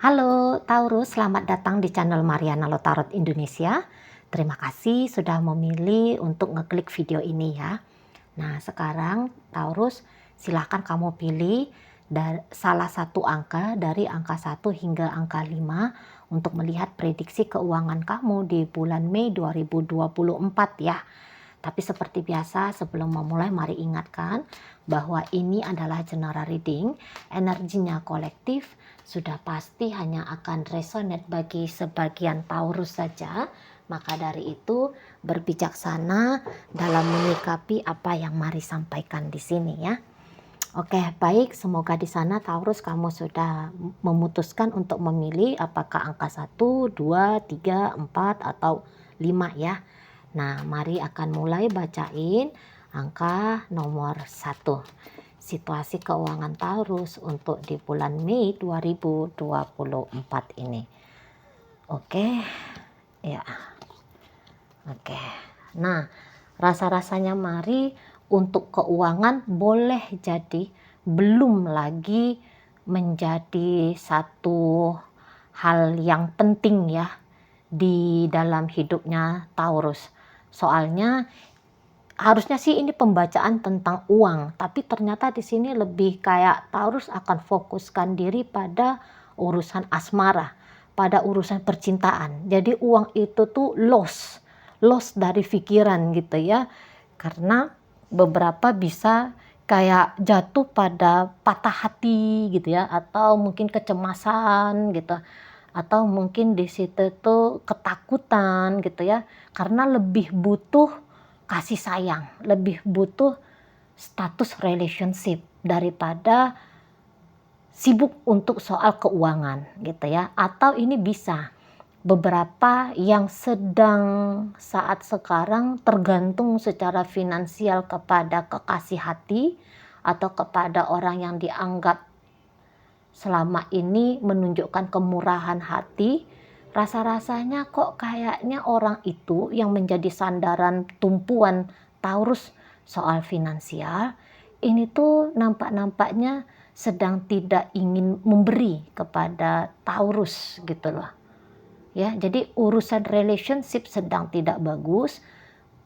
Halo Taurus, selamat datang di channel Mariana Lotarot Indonesia. Terima kasih sudah memilih untuk ngeklik video ini ya. Nah sekarang Taurus silahkan kamu pilih salah satu angka dari angka 1 hingga angka 5 untuk melihat prediksi keuangan kamu di bulan Mei 2024 ya. Tapi seperti biasa sebelum memulai mari ingatkan bahwa ini adalah general reading, energinya kolektif, sudah pasti hanya akan resonate bagi sebagian Taurus saja. Maka dari itu berbijaksana dalam menyikapi apa yang mari sampaikan di sini ya. Oke, baik, semoga di sana Taurus kamu sudah memutuskan untuk memilih apakah angka 1, 2, 3, 4 atau 5 ya. Nah, mari akan mulai bacain angka nomor 1. Situasi keuangan Taurus untuk di bulan Mei 2024 ini. Oke. Ya. Oke. Nah, rasa-rasanya mari untuk keuangan boleh jadi belum lagi menjadi satu hal yang penting ya di dalam hidupnya Taurus. Soalnya harusnya sih ini pembacaan tentang uang, tapi ternyata di sini lebih kayak Taurus akan fokuskan diri pada urusan asmara, pada urusan percintaan. Jadi uang itu tuh loss dari pikiran gitu ya. Karena beberapa bisa kayak jatuh pada patah hati gitu ya, atau mungkin kecemasan gitu, atau mungkin di situ tuh ketakutan gitu ya, karena lebih butuh kasih sayang, lebih butuh status relationship daripada sibuk untuk soal keuangan gitu ya. Atau ini bisa beberapa yang sedang saat sekarang tergantung secara finansial kepada kekasih hati atau kepada orang yang dianggap selama ini menunjukkan kemurahan hati. Rasa-rasanya kok kayaknya orang itu yang menjadi sandaran tumpuan Taurus soal finansial ini tuh nampak-nampaknya sedang tidak ingin memberi kepada Taurus gitu loh ya. Jadi urusan relationship sedang tidak bagus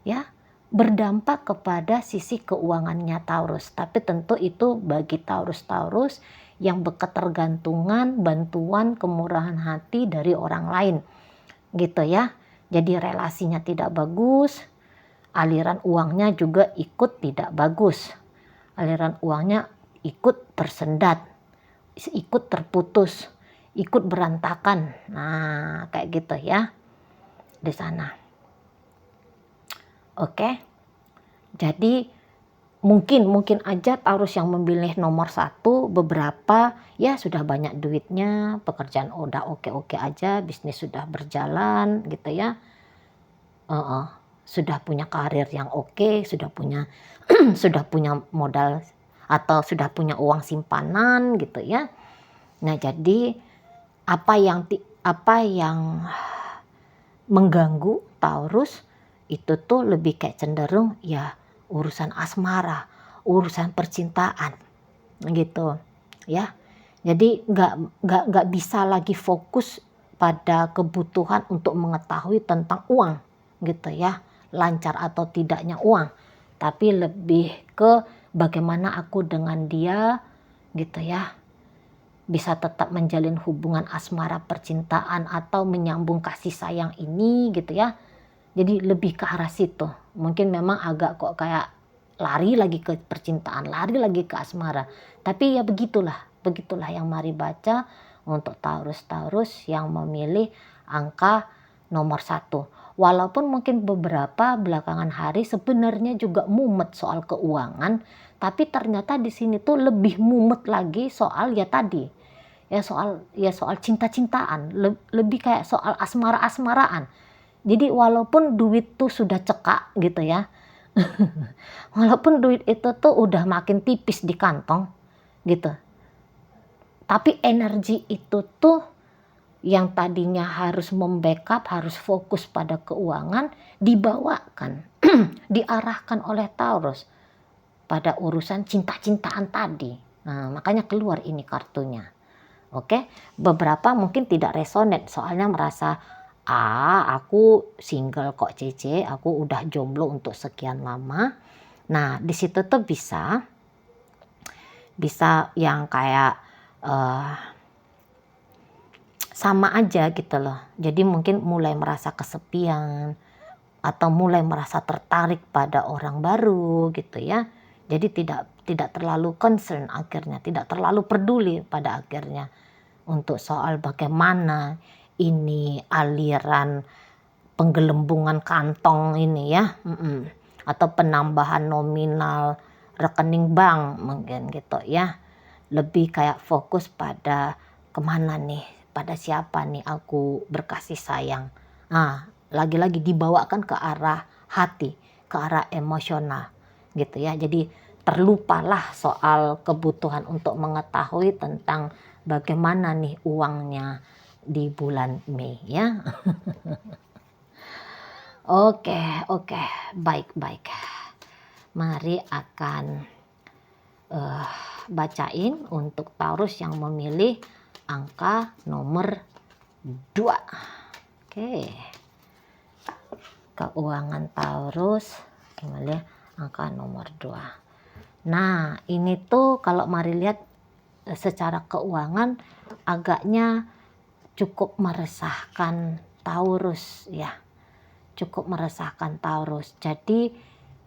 ya, berdampak kepada sisi keuangannya Taurus. Tapi tentu itu bagi Taurus yang berketergantungan bantuan kemurahan hati dari orang lain gitu ya. Jadi relasinya tidak bagus, aliran uangnya juga ikut tidak bagus, aliran uangnya ikut tersendat, ikut terputus, ikut berantakan. Nah kayak gitu ya di sana. Oke, jadi mungkin aja Taurus yang memilih nomor 1 beberapa ya sudah banyak duitnya, pekerjaan udah oke-oke aja, bisnis sudah berjalan gitu ya. Sudah punya karir yang oke, sudah punya sudah punya modal atau sudah punya uang simpanan gitu ya. Nah, jadi apa yang mengganggu Taurus itu tuh lebih kayak cenderung ya urusan asmara, urusan percintaan gitu ya. Jadi nggak bisa lagi fokus pada kebutuhan untuk mengetahui tentang uang gitu ya, lancar atau tidaknya uang, tapi lebih ke bagaimana aku dengan dia gitu ya, bisa tetap menjalin hubungan asmara percintaan atau menyambung kasih sayang ini gitu ya. Jadi lebih ke arah situ. Mungkin memang agak kok kayak lari lagi ke percintaan, lari lagi ke asmara. Tapi ya begitulah yang mari baca untuk Taurus yang memilih angka nomor 1. Walaupun mungkin beberapa belakangan hari sebenarnya juga mumet soal keuangan, tapi ternyata di sini tuh lebih mumet lagi soal ya tadi. Soal cinta-cintaan, lebih kayak soal asmara-asmaraan. Jadi walaupun duit tuh sudah cekak gitu ya, walaupun duit itu tuh udah makin tipis di kantong gitu, tapi energi itu tuh yang tadinya harus membackup, harus fokus pada keuangan, dibawakan, diarahkan oleh Taurus pada urusan cinta-cintaan tadi. Nah, makanya keluar ini kartunya. Oke, beberapa mungkin tidak resonate soalnya merasa, aku single kok Cece, aku udah jomblo untuk sekian lama. Nah, di situ tuh bisa yang kayak, eee, sama aja gitu loh. Jadi mungkin mulai merasa kesepian atau mulai merasa tertarik pada orang baru gitu ya. Jadi tidak tidak terlalu concern akhirnya, tidak terlalu peduli pada akhirnya untuk soal bagaimana ini aliran penggelembungan kantong ini ya, atau penambahan nominal rekening bank mungkin gitu ya. Lebih kayak fokus pada kemana nih, pada siapa nih aku berkasih sayang. Lagi-lagi dibawakan ke arah hati, ke arah emosional gitu ya. Jadi terlupalah soal kebutuhan untuk mengetahui tentang bagaimana nih uangnya di bulan Mei ya. Oke, baik. Mari akan bacain untuk Taurus yang memilih angka nomor 2. Oke. Keuangan Taurus memilih angka nomor 2. Nah, ini tuh kalau mari lihat secara keuangan agaknya cukup meresahkan Taurus ya. Cukup meresahkan Taurus. Jadi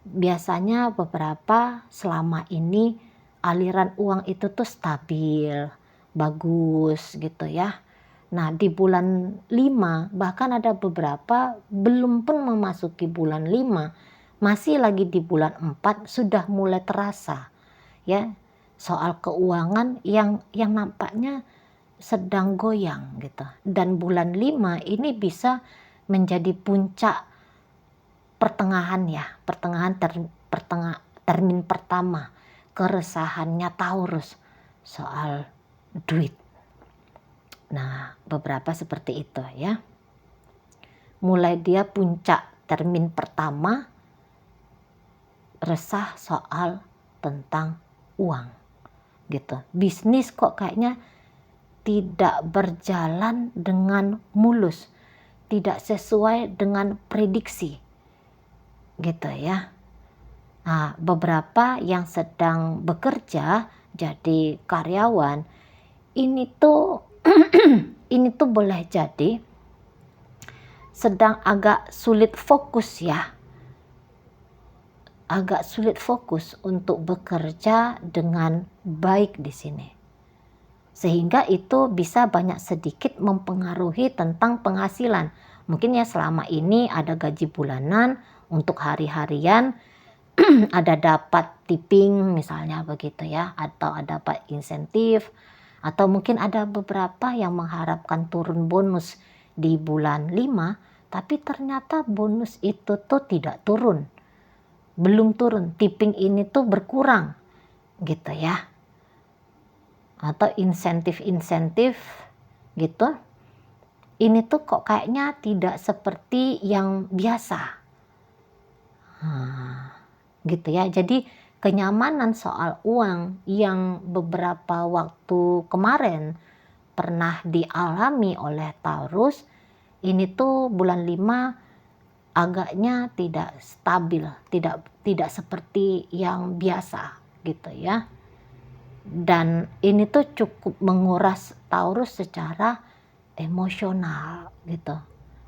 biasanya beberapa selama ini aliran uang itu tuh stabil, bagus gitu ya. Nah, di bulan 5 bahkan ada beberapa belum pun memasuki bulan 5, masih lagi di bulan 4 sudah mulai terasa ya soal keuangan yang nampaknya sedang goyang gitu. Dan bulan 5 ini bisa menjadi puncak pertengahan ya, termin pertama keresahannya Taurus soal duit. Nah, beberapa seperti itu ya. Mulai dia puncak termin pertama resah soal tentang uang gitu. Bisnis kok kayaknya tidak berjalan dengan mulus, tidak sesuai dengan prediksi gitu ya. Nah, beberapa yang sedang bekerja jadi karyawan ini tuh ini tuh boleh jadi sedang agak sulit fokus ya. Agak sulit fokus untuk bekerja dengan baik di sini. Sehingga itu bisa banyak sedikit mempengaruhi tentang penghasilan. Mungkin ya selama ini ada gaji bulanan untuk hari-harian, ada dapat tipping misalnya begitu ya, atau ada dapat insentif, atau mungkin ada beberapa yang mengharapkan turun bonus di bulan 5, tapi ternyata bonus itu tuh tidak turun. Belum turun, tipping ini tuh berkurang gitu ya. Atau insentif-insentif gitu. Ini tuh kok kayaknya tidak seperti yang biasa. Gitu ya. Jadi kenyamanan soal uang yang beberapa waktu kemarin pernah dialami oleh Taurus, ini tuh bulan 5 agaknya tidak stabil, tidak seperti yang biasa gitu ya. Dan ini tuh cukup menguras Taurus secara emosional gitu.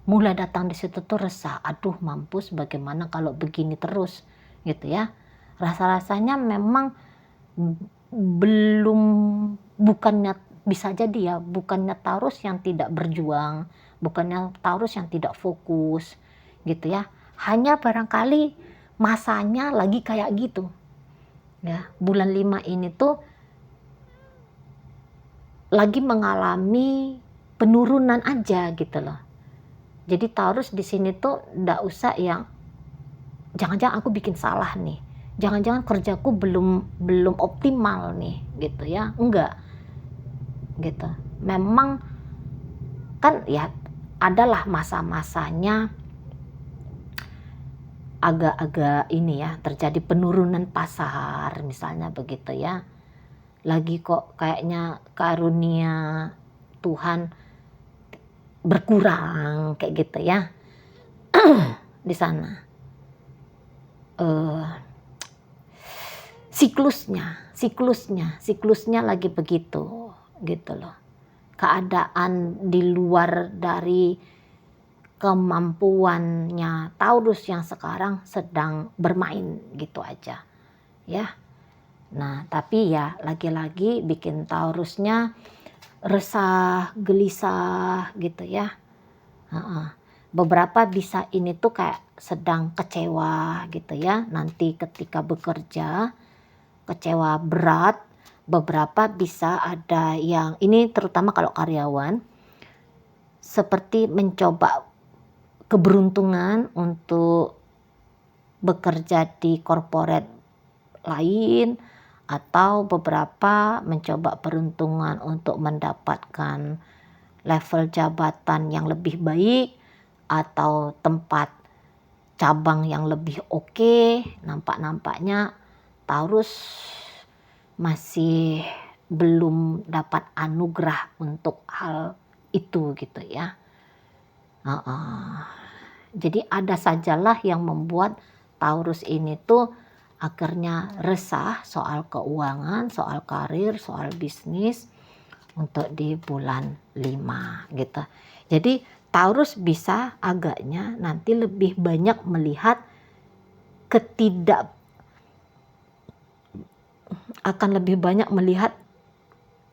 Mulai datang di situ tuh resah, aduh mampus bagaimana kalau begini terus gitu ya. Rasa-rasanya memang belum, bukannya bisa jadi ya, bukannya Taurus yang tidak berjuang, bukannya Taurus yang tidak fokus gitu ya. Hanya barangkali masanya lagi kayak gitu. Ya, bulan 5 ini tuh lagi mengalami penurunan aja gitu loh. Jadi Taurus di sini tuh ndak usah yang jangan-jangan aku bikin salah nih, jangan-jangan kerjaku belum optimal nih gitu ya, enggak gitu. Memang kan ya adalah masa-masanya agak-agak ini ya, terjadi penurunan pasar misalnya begitu ya. lagi kok kayaknya karunia Tuhan berkurang kayak gitu ya. Di sana siklusnya lagi begitu gitu loh. Keadaan di luar dari kemampuannya Taurus yang sekarang sedang bermain gitu aja ya. Nah tapi ya lagi-lagi bikin Taurusnya resah, gelisah gitu ya. Beberapa bisa ini tuh kayak sedang kecewa gitu ya, nanti ketika bekerja kecewa berat. Beberapa bisa ada yang ini terutama kalau karyawan seperti mencoba keberuntungan untuk bekerja di corporate lain, atau beberapa mencoba peruntungan untuk mendapatkan level jabatan yang lebih baik atau tempat cabang yang lebih oke. Nampaknya Taurus masih belum dapat anugerah untuk hal itu gitu ya. Jadi ada sajalah yang membuat Taurus ini tuh akhirnya resah soal keuangan, soal karir, soal bisnis untuk di bulan 5 gitu. Jadi Taurus bisa agaknya nanti lebih banyak melihat akan lebih banyak melihat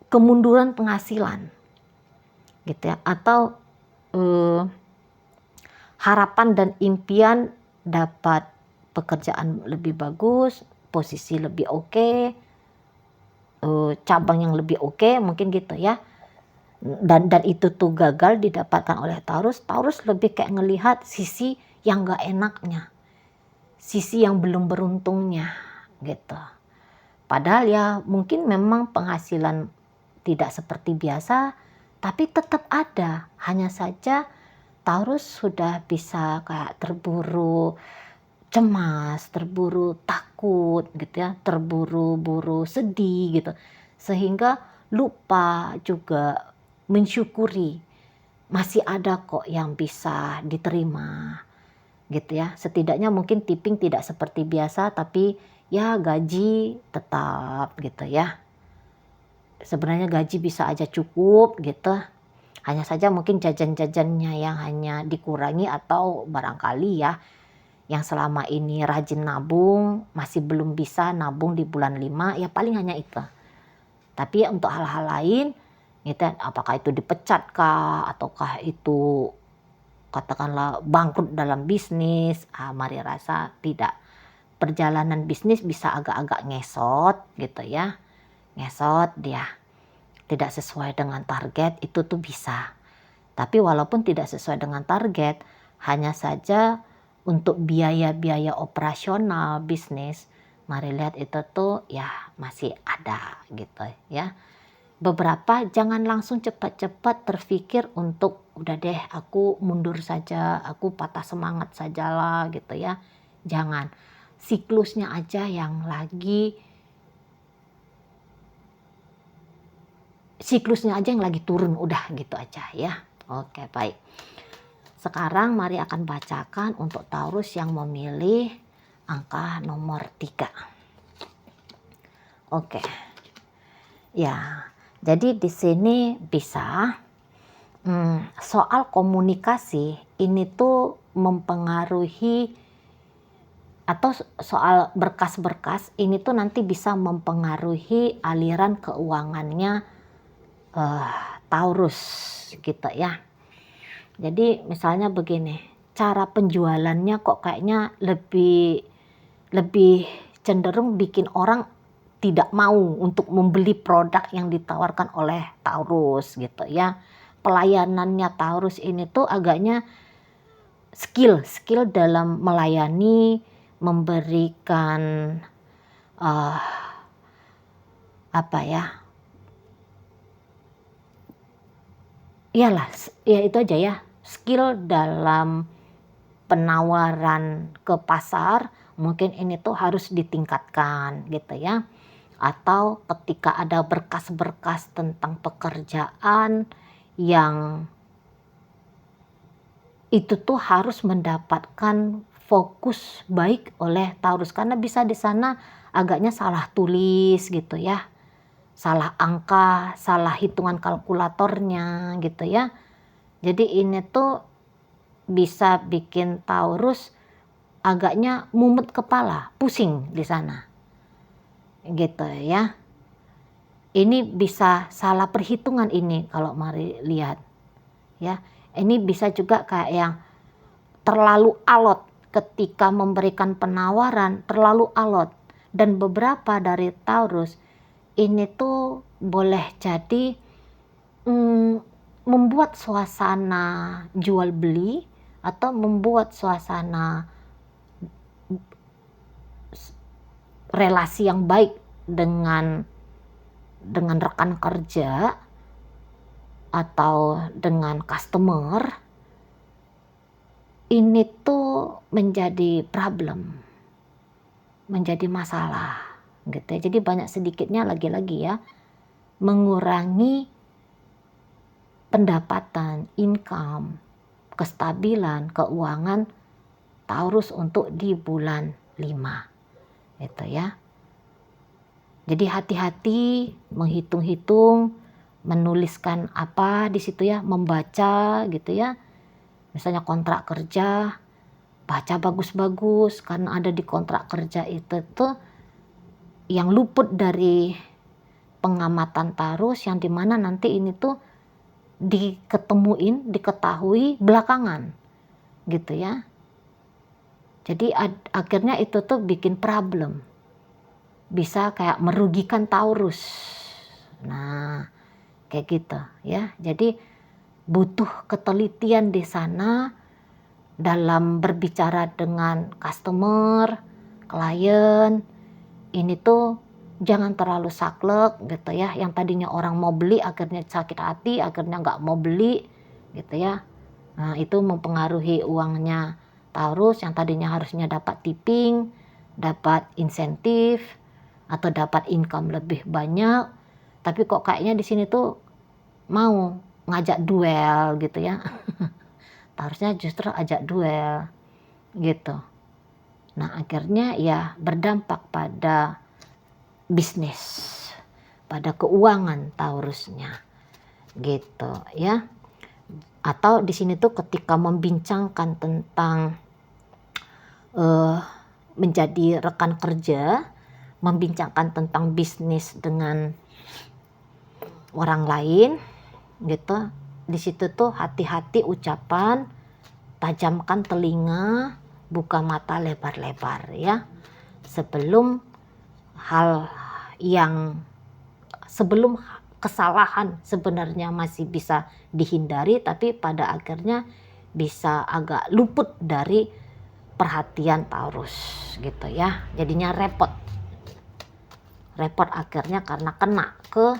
kemunduran penghasilan gitu ya, atau harapan dan impian dapat pekerjaan lebih bagus, posisi lebih oke, cabang yang lebih oke, mungkin gitu ya. Dan itu tuh gagal didapatkan oleh Taurus. Taurus lebih kayak ngelihat sisi yang gak enaknya, sisi yang belum beruntungnya gitu. Padahal ya mungkin memang penghasilan tidak seperti biasa, tapi tetap ada. Hanya saja Taurus sudah bisa kayak terburu cemas, terburu takut gitu ya, terburu-buru sedih gitu. Sehingga lupa juga mensyukuri masih ada kok yang bisa diterima gitu ya. Setidaknya mungkin tipping tidak seperti biasa, tapi ya gaji tetap gitu ya. Sebenarnya gaji bisa aja cukup gitu. Hanya saja mungkin jajan-jajannya yang hanya dikurangi, atau barangkali ya yang selama ini rajin nabung masih belum bisa nabung di bulan 5, ya paling hanya itu. Tapi untuk hal-hal lain gitu, apakah itu dipecat kah, ataukah itu katakanlah bangkrut dalam bisnis, Mari rasa tidak. Perjalanan bisnis bisa agak-agak ngesot gitu ya, ngesot dia tidak sesuai dengan target, itu tuh bisa. Tapi walaupun tidak sesuai dengan target, hanya saja untuk biaya-biaya operasional bisnis, mari lihat itu tuh ya masih ada gitu ya. Beberapa jangan langsung cepat-cepat terpikir untuk udah deh aku mundur saja, aku patah semangat sajalah gitu ya. Jangan, siklusnya aja yang lagi turun, udah gitu aja ya. Oke, baik. Sekarang mari akan bacakan untuk Taurus yang memilih angka nomor 3. Oke. Ya, jadi di sini bisa soal komunikasi ini tuh mempengaruhi, atau soal berkas-berkas ini tuh nanti bisa mempengaruhi aliran keuangannya Taurus gitu ya. Jadi misalnya begini, cara penjualannya kok kayaknya lebih cenderung bikin orang tidak mau untuk membeli produk yang ditawarkan oleh Taurus gitu ya. Pelayanannya Taurus ini tuh agaknya skill dalam melayani, memberikan iyalah ya itu aja ya, skill dalam penawaran ke pasar mungkin ini tuh harus ditingkatkan gitu ya. atau ketika ada berkas-berkas tentang pekerjaan yang itu tuh harus mendapatkan fokus baik oleh Taurus, karena bisa di sana agaknya salah tulis gitu ya, salah angka, salah hitungan kalkulatornya gitu ya. Jadi ini tuh bisa bikin Taurus agaknya mumet kepala, pusing di sana gitu ya. Ini bisa salah perhitungan ini kalau mari lihat ya. Ini bisa juga kayak yang terlalu alot ketika memberikan penawaran, terlalu alot. Dan beberapa dari Taurus ini tuh boleh jadi membuat suasana jual beli atau membuat suasana relasi yang baik dengan rekan kerja atau dengan customer ini tuh menjadi problem, menjadi masalah gitu ya. Jadi banyak sedikitnya lagi-lagi ya mengurangi pendapatan, income, kestabilan keuangan Taurus untuk di bulan 5 gitu ya. Jadi hati-hati menghitung-hitung, menuliskan apa di situ ya, membaca gitu ya. Misalnya kontrak kerja, baca bagus-bagus, karena ada di kontrak kerja itu tuh yang luput dari pengamatan Taurus, yang dimana nanti ini tuh diketahui belakangan gitu ya. Jadi akhirnya itu tuh bikin problem, bisa kayak merugikan Taurus. Nah kayak gitu ya. Jadi butuh ketelitian di sana dalam berbicara dengan customer, klien. Ini tuh jangan terlalu saklek gitu ya. Yang tadinya orang mau beli akhirnya sakit hati, akhirnya nggak mau beli gitu ya. Nah itu mempengaruhi uangnya Taurus yang tadinya harusnya dapat tipping, dapat insentif, atau dapat income lebih banyak. Tapi kok kayaknya di sini tuh mau ngajak duel gitu ya. Harusnya justru ajak duel gitu. Nah akhirnya ya berdampak pada bisnis, pada keuangan Taurusnya gitu ya. Atau di sini tuh ketika membincangkan tentang menjadi rekan kerja, membincangkan tentang bisnis dengan orang lain gitu. Di situ tuh hati-hati ucapan, tajamkan telinga, buka mata lebar-lebar ya. Sebelum kesalahan sebenarnya masih bisa dihindari, tapi pada akhirnya bisa agak luput dari perhatian Taurus gitu ya. Jadinya repot akhirnya karena kena ke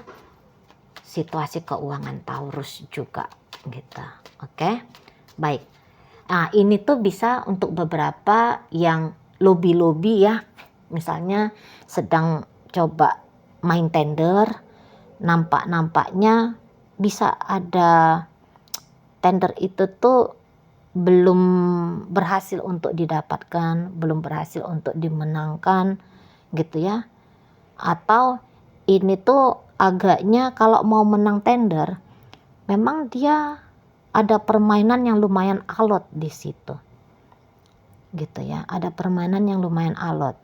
situasi keuangan Taurus juga gitu. Oke, baik. Nah ini tuh bisa untuk beberapa yang lobby ya, misalnya sedang coba main tender, nampaknya bisa ada tender itu tuh belum berhasil untuk didapatkan, belum berhasil untuk dimenangkan gitu ya. Atau ini tuh agaknya kalau mau menang tender memang dia ada permainan yang lumayan alot di situ gitu ya, ada permainan yang lumayan alot.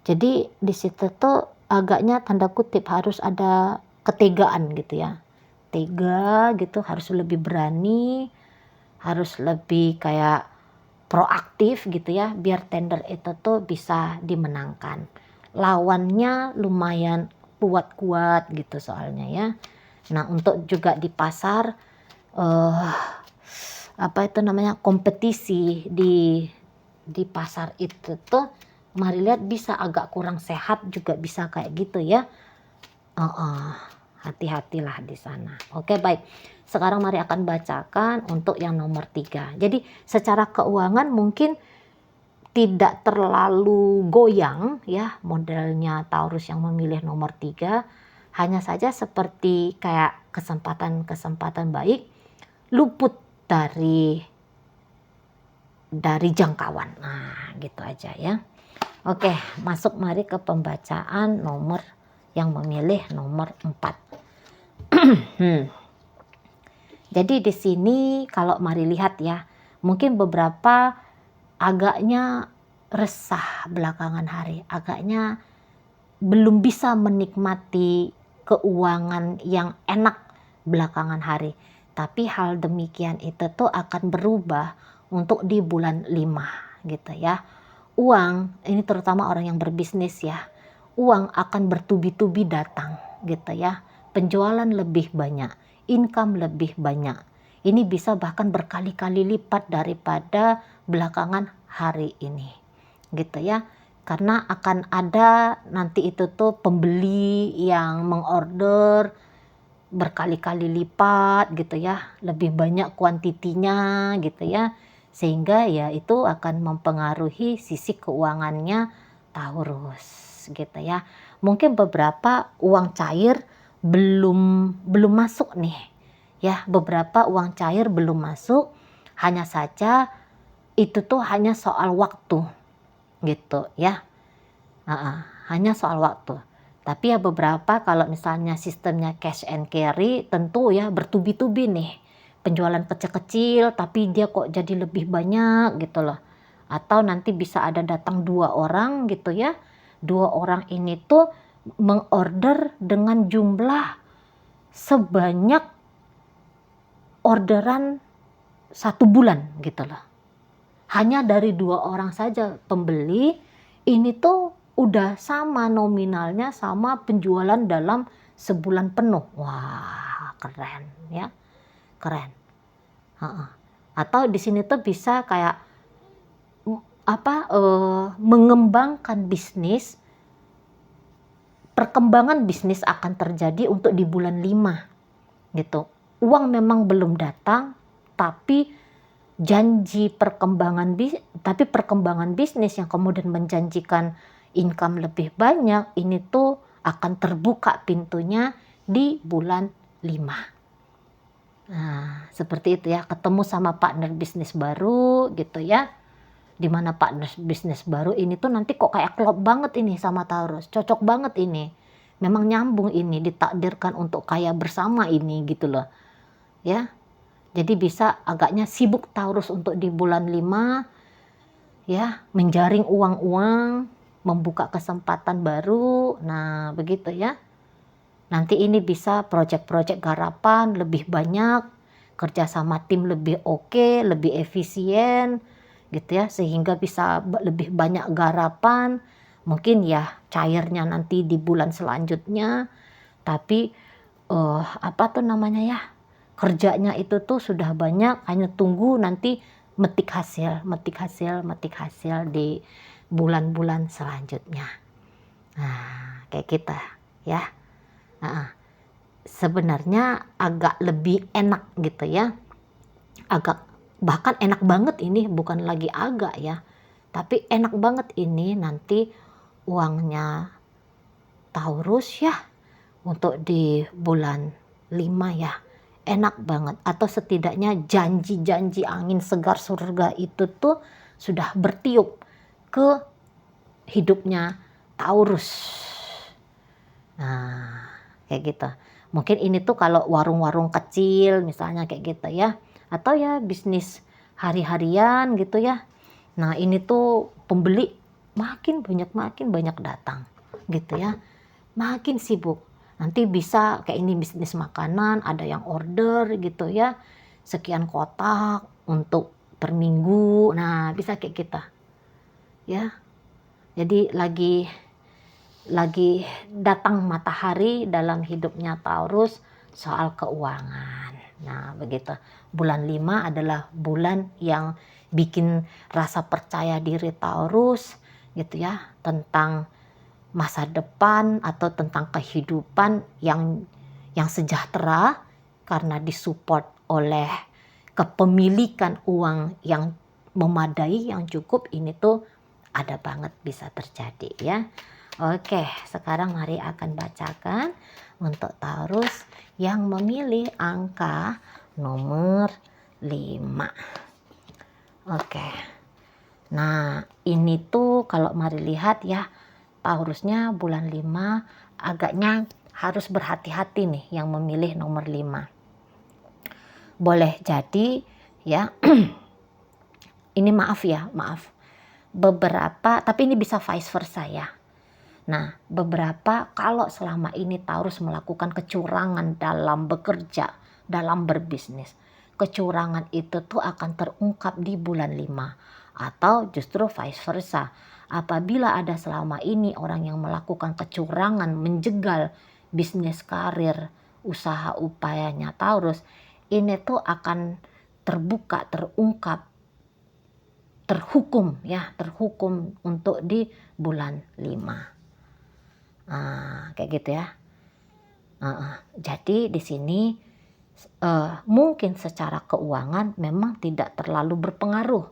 Jadi di situ tuh agaknya tanda kutip harus ada ketegaan gitu ya, tega gitu, harus lebih berani, harus lebih kayak proaktif gitu ya, biar tender itu tuh bisa dimenangkan. Lawannya lumayan kuat-kuat gitu soalnya ya. Nah untuk juga di pasar kompetisi di pasar itu tuh mari lihat bisa agak kurang sehat juga, bisa kayak gitu ya. Hati-hatilah di sana. Oke baik, sekarang mari akan bacakan untuk yang nomor 3. Jadi secara keuangan mungkin tidak terlalu goyang ya modelnya Taurus yang memilih nomor 3, hanya saja seperti kayak kesempatan-kesempatan baik luput dari jangkauan. Nah, gitu aja ya. Oke, masuk mari ke pembacaan nomor yang memilih nomor 4. Jadi di sini kalau mari lihat ya, mungkin beberapa agaknya resah belakangan hari, agaknya belum bisa menikmati keuangan yang enak belakangan hari. Tapi hal demikian itu tuh akan berubah untuk di bulan 5 gitu ya. Uang, ini terutama orang yang berbisnis ya, uang akan bertubi-tubi datang gitu ya. Penjualan lebih banyak, income lebih banyak. Ini bisa bahkan berkali-kali lipat daripada belakangan hari ini gitu ya. Karena akan ada nanti itu tuh pembeli yang mengorder berkali-kali lipat gitu ya, lebih banyak kuantitinya gitu ya, sehingga ya itu akan mempengaruhi sisi keuangannya Taurus gitu ya. Mungkin beberapa uang cair belum masuk nih ya, beberapa uang cair belum masuk, hanya saja itu tuh hanya soal waktu gitu ya. Hanya soal waktu. Tapi ya beberapa kalau misalnya sistemnya cash and carry tentu ya bertubi-tubi nih. Penjualan kecil-kecil tapi dia kok jadi lebih banyak gitu loh. Atau nanti bisa ada datang 2 orang gitu ya. 2 orang ini tuh mengorder dengan jumlah sebanyak orderan 1 bulan gitu loh. Hanya dari 2 orang saja pembeli ini tuh udah sama nominalnya sama penjualan dalam sebulan penuh. Wah, keren ya. Keren. Atau di sini tuh bisa kayak mengembangkan bisnis. Perkembangan bisnis akan terjadi untuk di bulan 5 gitu. Uang memang belum datang, tapi perkembangan bisnis yang kemudian menjanjikan income lebih banyak ini tuh akan terbuka pintunya di bulan 5. Nah, seperti itu ya, ketemu sama partner bisnis baru gitu ya. Dimana partner bisnis baru ini tuh nanti kok kayak klop banget ini sama Taurus, cocok banget ini. Memang nyambung ini, ditakdirkan untuk kaya bersama ini gitu loh. Ya. Jadi bisa agaknya sibuk Taurus untuk di bulan 5 ya, menjaring uang-uang, membuka kesempatan baru. Nah, begitu ya. Nanti ini bisa proyek-proyek garapan lebih banyak, kerja sama tim lebih oke, lebih efisien gitu ya, sehingga bisa lebih banyak garapan. Mungkin ya cairnya nanti di bulan selanjutnya, tapi kerjanya itu tuh sudah banyak, hanya tunggu nanti metik hasil di bulan-bulan selanjutnya. Nah, kayak kita ya. Sebenarnya agak lebih enak gitu ya. Bahkan enak banget ini, bukan lagi agak ya. Tapi enak banget ini nanti uangnya Taurus ya untuk di bulan 5 ya. Enak banget, atau setidaknya janji-janji angin segar surga itu tuh sudah bertiup ke hidupnya Taurus. Nah, kayak gitu. Mungkin ini tuh kalau warung-warung kecil misalnya kayak gitu ya, atau ya bisnis hari-harian gitu ya. Nah, ini tuh pembeli makin banyak datang gitu ya, makin sibuk. Nanti bisa kayak ini bisnis makanan, ada yang order gitu ya, sekian kotak untuk per minggu. Nah, bisa kayak kita ya. Jadi lagi datang matahari dalam hidupnya Taurus soal keuangan. Nah, begitu. Bulan 5 adalah bulan yang bikin rasa percaya diri Taurus gitu ya, tentang masa depan atau tentang kehidupan yang sejahtera karena disupport oleh kepemilikan uang yang memadai, yang cukup. Ini tuh ada banget bisa terjadi ya. Oke, sekarang mari akan bacakan untuk Taurus yang memilih angka nomor 5. Oke. Nah, ini tuh kalau mari lihat ya, Taurusnya bulan 5 agaknya harus berhati-hati nih yang memilih nomor 5. Boleh jadi ya, ini maaf, beberapa, tapi ini bisa vice versa ya. Nah, beberapa kalau selama ini Taurus melakukan kecurangan dalam bekerja, dalam berbisnis, kecurangan itu tuh akan terungkap di bulan 5. Atau justru vice versa. Apabila ada selama ini orang yang melakukan kecurangan, menjegal bisnis, karir, usaha, upayanya Taurus, ini tuh akan terbuka, terungkap, terhukum untuk di bulan 5. Kayak gitu ya. Jadi di sini mungkin secara keuangan memang tidak terlalu berpengaruh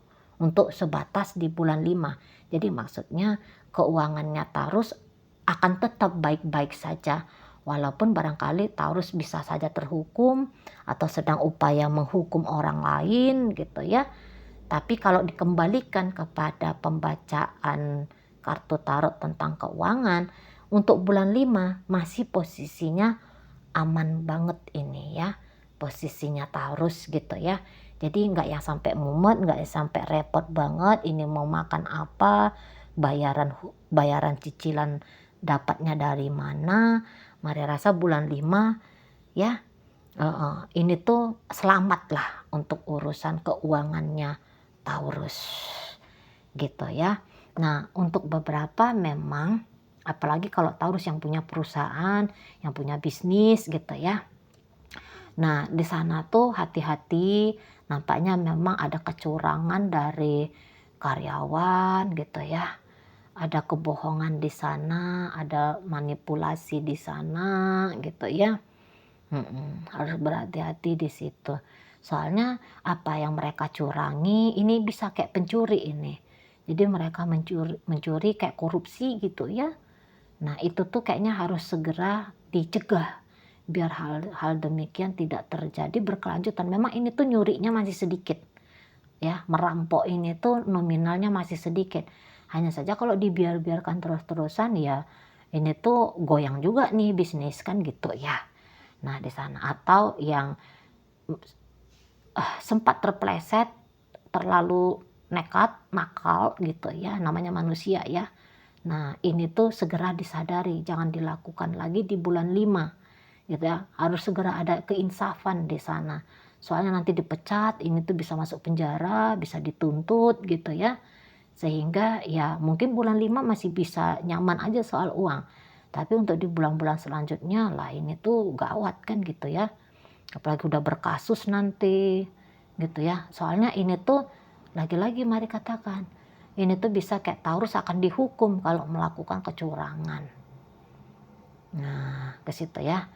untuk sebatas di bulan 5. Jadi maksudnya keuangannya Taurus akan tetap baik-baik saja. Walaupun barangkali Taurus bisa saja terhukum atau sedang upaya menghukum orang lain gitu ya. Tapi kalau dikembalikan kepada pembacaan kartu tarot tentang keuangan, untuk bulan 5 masih posisinya aman banget ini ya. Posisinya Taurus gitu ya. Jadi nggak yang sampai mumet, nggak yang sampai repot banget. Ini mau makan apa, bayaran cicilan dapatnya dari mana. Mari rasa bulan 5 ya, ini tuh selamat lah untuk urusan keuangannya Taurus gitu ya. Nah, untuk beberapa memang apalagi kalau Taurus yang punya perusahaan, yang punya bisnis gitu ya. Nah, di sana tuh hati-hati, nampaknya memang ada kecurangan dari karyawan gitu ya. Ada kebohongan di sana, ada manipulasi di sana gitu ya. Harus berhati-hati di situ. Soalnya apa yang mereka curangi ini bisa kayak pencuri ini. Jadi mereka mencuri kayak korupsi gitu ya. Nah, itu tuh kayaknya harus segera dicegah biar hal demikian tidak terjadi berkelanjutan. Memang ini tuh nyurinya masih sedikit ya, merampok ini tuh nominalnya masih sedikit. Hanya saja kalau dibiarkan terus-terusan ya ini tuh goyang juga nih bisnis kan gitu ya. Nah, di sana atau yang sempat terpleset, terlalu nekat, nakal gitu ya, namanya manusia ya. Nah, ini tuh segera disadari, jangan dilakukan lagi di bulan 5 gitu ya. Harus segera ada keinsafan di sana. Soalnya nanti dipecat, ini tuh bisa masuk penjara, bisa dituntut gitu ya. Sehingga ya mungkin bulan 5 masih bisa nyaman aja soal uang. Tapi untuk di bulan-bulan selanjutnya lah ini tuh gawat kan gitu ya. Apalagi udah berkasus nanti gitu ya. Soalnya ini tuh lagi-lagi mari katakan, ini tuh bisa kayak Taurus akan dihukum kalau melakukan kecurangan. Nah, ke situ ya.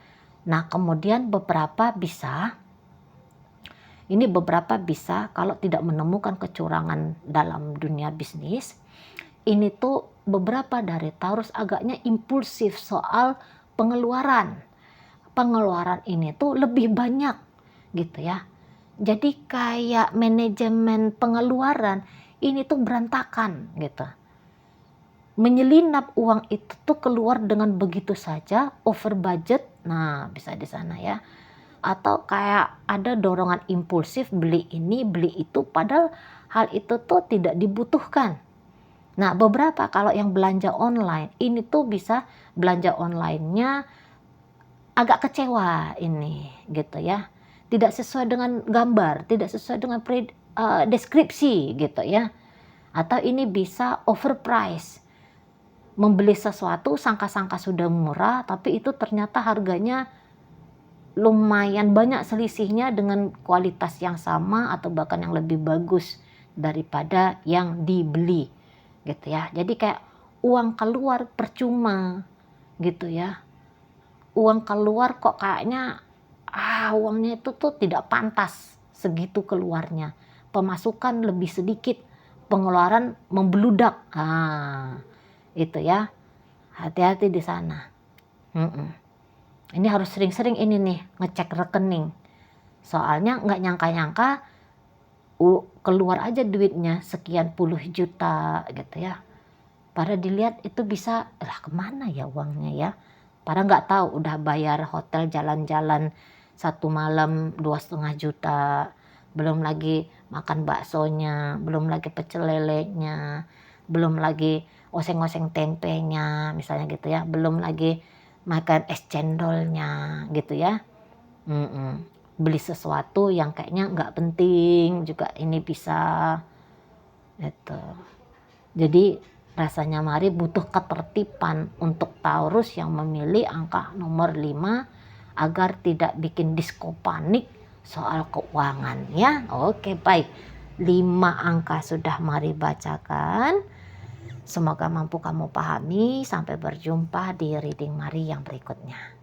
Nah, kemudian beberapa bisa kalau tidak menemukan kecurangan dalam dunia bisnis, ini tuh beberapa dari Taurus agaknya impulsif soal pengeluaran. Pengeluaran ini tuh lebih banyak gitu ya. Jadi kayak manajemen pengeluaran ini tuh berantakan gitu. Menyelinap uang itu tuh keluar dengan begitu saja, over budget. Nah, bisa di sana ya. Atau kayak ada dorongan impulsif beli ini, beli itu padahal hal itu tuh tidak dibutuhkan. Nah, beberapa kalau yang belanja online, ini tuh bisa belanja online-nya agak kecewa ini gitu ya. Tidak sesuai dengan gambar, tidak sesuai dengan deskripsi gitu ya. Atau ini bisa overprice. Membeli sesuatu sangka-sangka sudah murah, tapi itu ternyata harganya lumayan banyak selisihnya dengan kualitas yang sama atau bahkan yang lebih bagus daripada yang dibeli gitu ya. Jadi kayak uang keluar percuma gitu ya. Uang keluar kok kayaknya uangnya itu tuh tidak pantas segitu keluarnya. Pemasukan lebih sedikit pengeluaran membeludak. Itu ya. Hati-hati di sana. Ini harus sering-sering ini nih ngecek rekening. Soalnya nggak nyangka-nyangka keluar aja duitnya sekian puluh juta gitu ya. Pada dilihat itu bisa, lah kemana ya uangnya ya. Pada nggak tahu udah bayar hotel jalan-jalan 1 malam 2,5 juta. Belum lagi makan baksonya, belum lagi pecel lelenya, belum lagi oseng-oseng tempenya misalnya gitu ya. Belum lagi makan es cendolnya gitu ya. Beli sesuatu yang kayaknya nggak penting juga ini bisa gitu. Jadi rasanya mari butuh ketertiban untuk Taurus yang memilih angka nomor 5 agar tidak bikin disko panik soal keuangan ya. Oke, baik. 5 angka sudah mari bacakan. Semoga mampu kamu pahami. Sampai berjumpa di reading Mari yang berikutnya.